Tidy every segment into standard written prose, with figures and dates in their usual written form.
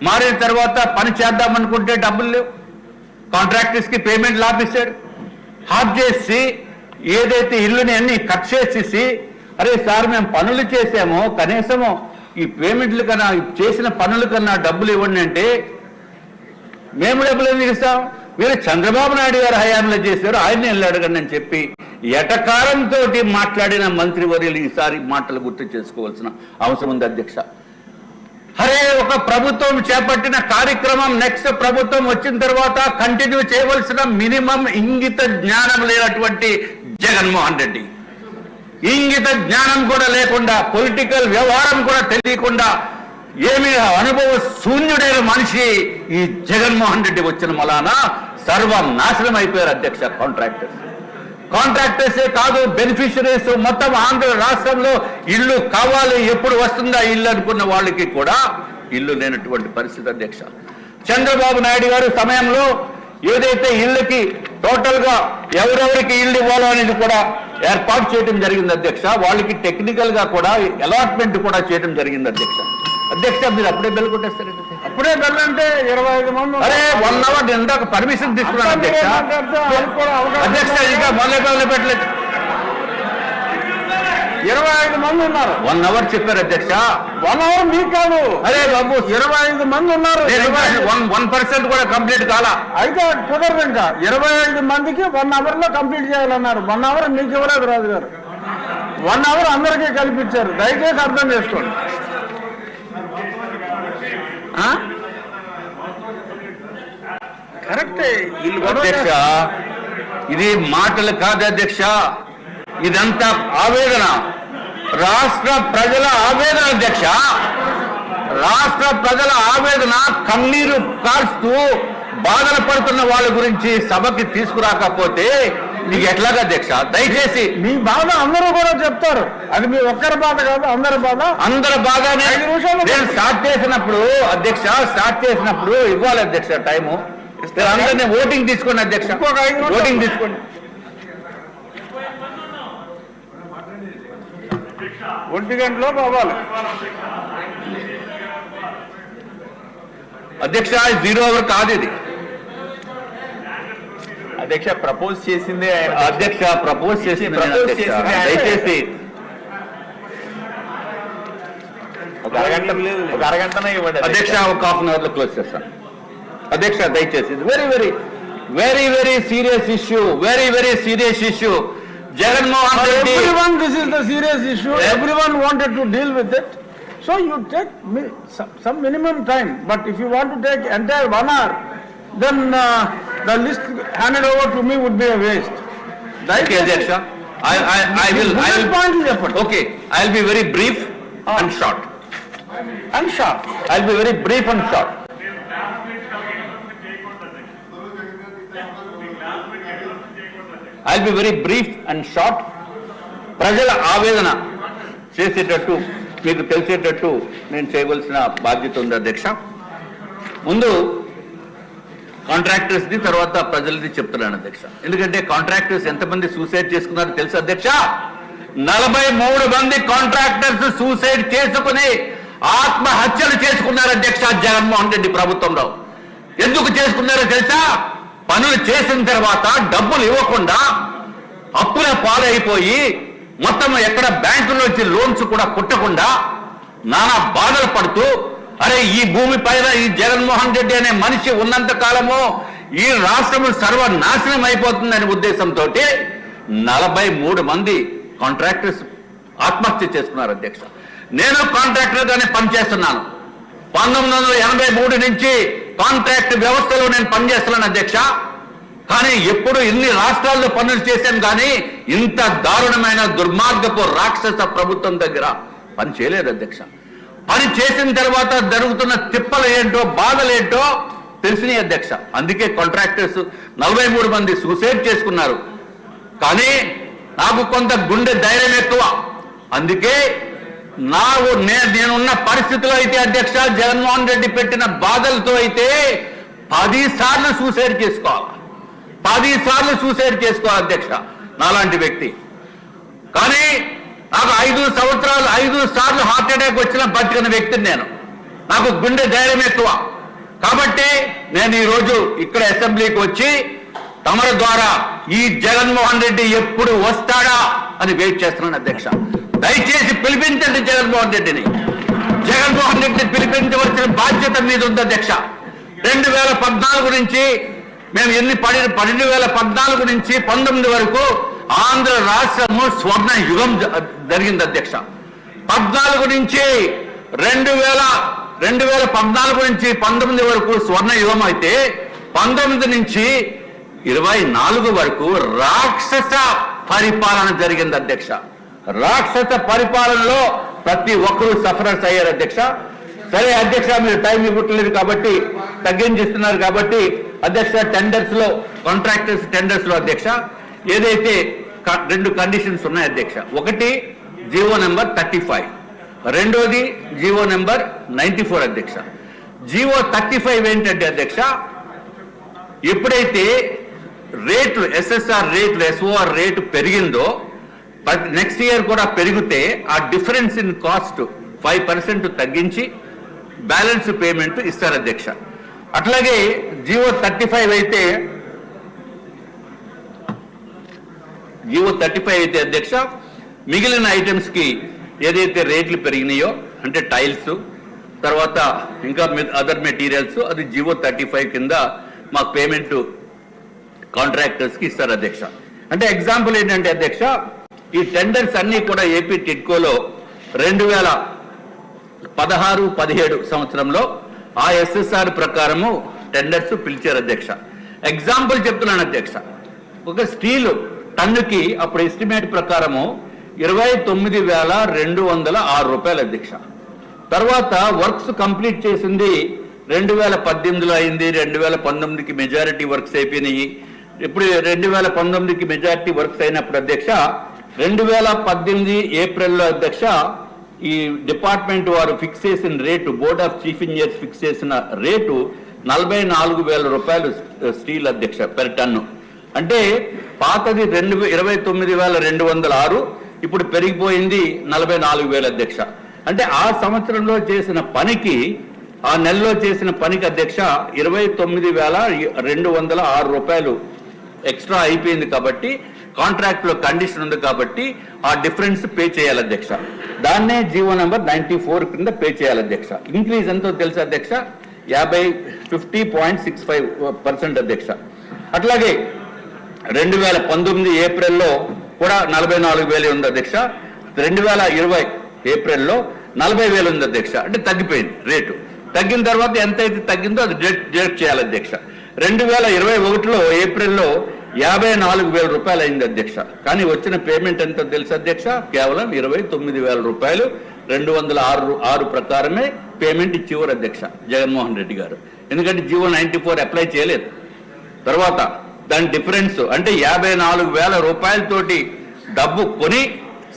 మారిన తర్వాత పని చేద్దామనుకుంటే డబ్బులు లేవు, కాంట్రాక్టర్స్ కి పేమెంట్ ఆపేశాడు. హాఫ్ చేసి ఏదైతే ఇల్లుని అన్ని కట్ చేసేసి, అరే సార్ మేము పనులు చేసామో కనీసము ఈ పేమెంట్లు కన్నా చేసిన పనుల కన్నా డబ్బులు ఇవ్వండి అంటే, మేము డబ్బులు ఎందుకు ఇస్తాం, మీరు చంద్రబాబు నాయుడు గారు హయాంలో చేశారు, ఆయన్ని వెళ్ళి అడగండి అని చెప్పి ఎటకారంతో మాట్లాడిన మంత్రివర్యులు ఈసారి మాటలు గుర్తు చేసుకోవాల్సిన అవసరం ఉంది అధ్యక్ష. అరే ఒక ప్రభుత్వం చేపట్టిన కార్యక్రమం నెక్స్ట్ ప్రభుత్వం వచ్చిన తర్వాత కంటిన్యూ చేయవలసిన మినిమం ఇంగిత జ్ఞానం లేనటువంటి జగన్మోహన్ రెడ్డి, ఇంగిత జ్ఞానం కూడా లేకుండా, పొలిటికల్ వ్యవహారం కూడా తెలియకుండా ఏమీ అనుభవ శూన్యుడైన మనిషి ఈ జగన్మోహన్ రెడ్డి వచ్చిన మలాన సర్వనాశనం అయిపోయారు అధ్యక్ష. కాంట్రాక్టర్సే కాదు, బెనిఫిషరీస్ మొత్తం ఆంధ్ర రాష్ట్రంలో ఇల్లు కావాలి, ఎప్పుడు వస్తుందా ఇల్లు అనుకున్న వాళ్ళకి కూడా ఇల్లు లేనటువంటి పరిస్థితి అధ్యక్ష. చంద్రబాబు నాయుడు గారు సమయంలో ఏదైతే ఇళ్ళకి టోటల్ గా ఎవరెవరికి ఇల్లు ఇవ్వాలో అనేది కూడా ఏర్పాటు చేయడం జరిగింది అధ్యక్ష. వాళ్ళకి టెక్నికల్ గా కూడా అలాట్మెంట్ కూడా చేయడం జరిగింది అధ్యక్ష. అధ్యక్ష మీరు అప్పుడే బెల్ కొట్టేస్తారండి. అప్పుడే బెల్ అంటే 25 మంది. అరే 1 అవర్ ఇందాక పర్మిషన్ తీసుకున్నాను అధ్యక్ష. అధ్యక్ష ఇంకా మొదలు పెట్టలేదు, 25 మంది ఉన్నారు. 1 అవర్ చెప్పారు అధ్యక్ష. 1 అవర్ మీకు కాదు, అరే బాబు 25 మంది ఉన్నారు. 1% కూడా కంప్లీట్ కాలా, అయితే కుదరదు. ఇంకా 25 మందికి 1 అవర్ లో కంప్లీట్ చేయాలన్నారు. 1 అవర్ మీకు ఇవ్వలేదు రాజు గారు, 1 అవర్ అందరికీ కల్పించారు. దయచేసి అర్థం చేసుకోండి. కరెక్టే అధ్యక్ష, ఇది మాటలు కాదు అధ్యక్ష, ఇదంతా ఆవేదన, రాష్ట్ర ప్రజల ఆవేదన అధ్యక్ష. రాష్ట్ర ప్రజల ఆవేదన, కన్నీరు కాల్స్తూ బాధలు పడుతున్న వాళ్ళ గురించి సభకి తీసుకురాకపోతే నీకు ఎట్లాగా అధ్యక్ష? దయచేసి మీ బాధ అందరూ కూడా చెప్తారు, అది మీ ఒక్కరి బాధ కాదు, అందరి బాధ. అందరి బాధనే. నేను స్టార్ట్ చేసినప్పుడు అధ్యక్ష, ఇవ్వాలి అధ్యక్ష టైము. అందరినీ ఓటింగ్ తీసుకోండి అధ్యక్ష, ఓటింగ్ తీసుకోండి. 1 గంటలో అవ్వాలి అధ్యక్ష. 0 అవర్ కాదు ఇది అధ్యక్ష. ప్రపోజ్ చేసిందే అధ్యక్ష, ప్రపోజ్ చేసింది దయచేసి ఒక అరగంటనే ఇవ్వండి అధ్యక్ష. ఒక హాఫ్ అన్ అవర్ లో క్లోజ్ చేస్తాను అధ్యక్ష. దయచేసి very very very very serious issue, very very serious issue. Jaganmohan Reddy, everyone, this is the serious issue. Everyone wanted to deal with it, so you take some minimum time. But if you want to take entire 1 hour, then the list handed over to me would be a waste. Okay, Adeksha. I will point చెప్పండి. Okay, I'll be very brief and short. And sharp. I'll be very brief and short. I'll be very brief and short. ప్రజల ఆవేదన చేసేటట్టు, మీకు తెలిసేటట్టు నేను చేయవలసిన బాధ్యత ఉంది అధ్యక్ష. ముందు కాంట్రాక్టర్స్ది, తర్వాత ప్రజలది చెప్తున్నాను అధ్యక్ష. ఎందుకంటే కాంట్రాక్టర్స్ ఎంతమంది సూసైడ్ చేసుకున్నారో తెలుసు అధ్యక్ష. 43 మంది కాంట్రాక్టర్స్ సూసైడ్ చేసుకుని ఆత్మహత్యలు చేసుకున్నారు అధ్యక్ష జగన్మోహన్ రెడ్డి ప్రభుత్వంలో. ఎందుకు చేసుకున్నారో తెలుసా? పనులు చేసిన తర్వాత డబ్బులు ఇవ్వకుండా అప్పుల పాలైపోయి, మొత్తం ఎక్కడ బ్యాంకులోంచి లోన్స్ కూడా కుట్టకుండా నానా బాధలు పడుతూ, అరే ఈ భూమి పైన ఈ జగన్మోహన్ రెడ్డి అనే మనిషి ఉన్నంత కాలము ఈ రాష్ట్రం సర్వనాశనం అయిపోతుందనే ఉద్దేశంతో 43 మంది కాంట్రాక్టర్స్ ఆత్మహత్య చేసుకున్నారు అధ్యక్ష. నేను కాంట్రాక్టర్ గానే పనిచేస్తున్నాను. 1983 నుంచి కాంట్రాక్ట్ వ్యవస్థలో నేను పనిచేస్తున్నాను అధ్యక్ష. కానీ ఎప్పుడు ఇన్ని రాష్ట్రాల్లో పనులు చేశాను కానీ ఇంత దారుణమైన దుర్మార్గపు రాక్షస ప్రభుత్వం దగ్గర పని చేయలేదు అధ్యక్ష. పని చేసిన తర్వాత జరుగుతున్న తిప్పలు ఏంటో, బాధలు ఏంటో తెలిసినాయి అధ్యక్ష. అందుకే కాంట్రాక్టర్స్ 43 మంది సూసైడ్ చేసుకున్నారు. కానీ నాకు కొంత గుండె ధైర్యం ఎక్కువ. అందుకే నేనున్న పరిస్థితిలో అయితే అధ్యక్ష, జగన్మోహన్ రెడ్డి పెట్టిన బాధలతో అయితే 10 సార్లు సూసైడ్ చేసుకోవాలి, 10 సార్లు సూసైడ్ చేసుకోవాలి అధ్యక్ష నాలాంటి వ్యక్తి. కానీ నాకు 5 సంవత్సరాలు 5 సార్లు హార్ట్ అటాక్ వచ్చిన బతికిన వ్యక్తిని నేను. నాకు గుండె ధైర్యం ఎక్కువ. కాబట్టి నేను ఈరోజు ఇక్కడ అసెంబ్లీకి వచ్చి తమరి ద్వారా ఈ జగన్మోహన్ రెడ్డి ఎప్పుడు వస్తాడా అని వెయిట్ చేస్తున్నాను అధ్యక్ష. దయచేసి పిలిపించండి జగన్మోహన్ రెడ్డిని. జగన్మోహన్ రెడ్డిని పిలిపించవలసిన బాధ్యత మీద ఉంది అధ్యక్ష. 2014 నుంచి మేము 2014 నుంచి 19 వరకు ఆంధ్ర రాష్ట్రము స్వర్ణ యుగం జరిగింది అధ్యక్ష. 14 నుంచి 2014 నుంచి 19 వరకు స్వర్ణ యుగం అయితే 19 నుంచి 24 వరకు రాక్షస పరిపాలన జరిగింది అధ్యక్ష. రాక్షస పరిపాలనలో ప్రతి ఒక్కరూ సఫరర్స్ అయ్యారు అధ్యక్ష. సరే అధ్యక్ష, మీరు టైం ఇవ్వట్లేదు కాబట్టి తగ్గించిస్తున్నారు కాబట్టి అధ్యక్ష, కాంట్రాక్టర్స్ టెండర్స్ లో అధ్యక్ష ఏదైతే 2 కండిషన్స్ ఉన్నాయి అధ్యక్ష. ఒకటి జీవో నెంబర్ 35, రెండోది జీవో నెంబర్ 94 అధ్యక్ష. జీవో 35 ఏంటంటే అధ్యక్ష, ఎప్పుడైతే రేట్లు ఎస్ఎస్ఆర్ రేట్లు ఎస్ఓఆర్ రేటు పెరిగిందో నెక్స్ట్ ఇయర్ కూడా పెరిగితే ఆ డిఫరెన్స్ ఇన్ కాస్ట్ 5% తగ్గించి బ్యాలెన్స్ పేమెంట్ ఇస్తారు అధ్యక్ష. అట్లాగే జీవో 35 అయితే అధ్యక్ష మిగిలిన ఐటమ్స్ కి ఏదైతే రేట్లు పెరిగినాయో అంటే టైల్స్ తర్వాత ఇంకా అదర్ మెటీరియల్స్ అది జీవో 35 కింద మాకు పేమెంట్ కాంట్రాక్టర్స్ కి ఇస్తారు అధ్యక్ష. అంటే ఎగ్జాంపుల్ ఏంటంటే అధ్యక్ష, ఈ టెండర్స్ అన్ని కూడా ఏపీ టిడ్కోలో 2016-17 సంవత్సరంలో ఆ ఎస్ఎస్ఆర్ ప్రకారము టెండర్స్ పిలిచారు అధ్యక్ష. ఎగ్జాంపుల్ చెప్తున్నాను అధ్యక్ష, ఒక స్టీల్ టన్నుకి అప్పుడు ఎస్టిమేట్ ప్రకారము 29,206 రూపాయలు అధ్యక్ష. తర్వాత వర్క్స్ కంప్లీట్ చేసింది 2018లో అయింది, 2019కి మెజారిటీ వర్క్స్ అయిపోయినాయి. ఇప్పుడు 2019కి మెజారిటీ వర్క్స్ అయినప్పుడు అధ్యక్ష 2018 ఏప్రిల్లో అధ్యక్ష ఈ డిపార్ట్మెంట్ వారు ఫిక్స్ చేసిన rate, board of chief engineers fix చేసిన రేటు 44,000 రూపాయలు స్టీల్ అధ్యక్ష పెర్ టన్ను. అంటే పాతది 29,206, ఇప్పుడు పెరిగిపోయింది 44,000 అధ్యక్ష. అంటే ఆ సంవత్సరంలో చేసిన పనికి, ఆ నెలలో చేసిన పనికి అధ్యక్ష 29,206 రూపాయలు ఎక్స్ట్రా అయిపోయింది. కాబట్టి కాంట్రాక్ట్ లో కండిషన్ ఉంది కాబట్టి ఆ డిఫరెన్స్ పే చేయాలి అధ్యక్ష. దాన్నే జీవో నెంబర్ 94 కింద పే చేయాలి అధ్యక్ష. ఇంక్రీజ్ ఎంతో తెలుసు అధ్యక్ష, 50% అధ్యక్ష. అట్లాగే 2019 ఏప్రిల్లో కూడా 44,000 ఉంది అధ్యక్ష. 2020 ఏప్రిల్లో 40,000 ఉంది అధ్యక్ష. అంటే తగ్గిపోయింది రేటు. తగ్గిన తర్వాత ఎంతైతే తగ్గిందో అది డిడక్ట్ చేయాలి అధ్యక్ష. 2021లో ఏప్రిల్లో 54,000 రూపాయలు అయింది అధ్యక్ష. కానీ వచ్చిన పేమెంట్ ఎంతో తెలుసు అధ్యక్ష, కేవలం 29,000 రూపాయలు 206 ప్రకారమే పేమెంట్ ఇచ్చేవారు అధ్యక్ష జగన్మోహన్ రెడ్డి గారు. ఎందుకంటే జీవో 94 అప్లై చేయలేదు. తర్వాత దాని డిఫరెన్స్ అంటే 54,000 రూపాయలతోటి డబ్బు కొని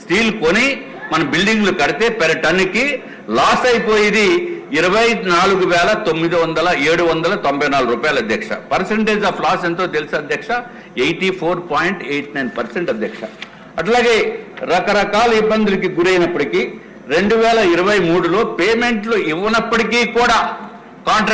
స్టీల్ కొని మన బిల్డింగ్లు కడితే పెర్ టన్నుకి లాస్ అయిపోయేది 24,794 రూపాయలు అధ్యక్ష. పర్సెంటేజ్ ఆఫ్ లాస్ ఎంతో తెలుసు అధ్యక్ష, 84.89% అధ్యక్ష. అట్లాగే రకరకాల ఇబ్బందులకి గురైనప్పటికీ 2023లో పేమెంట్లు ఇవ్వనప్పటికీ కూడా కాంట్రాక్ట్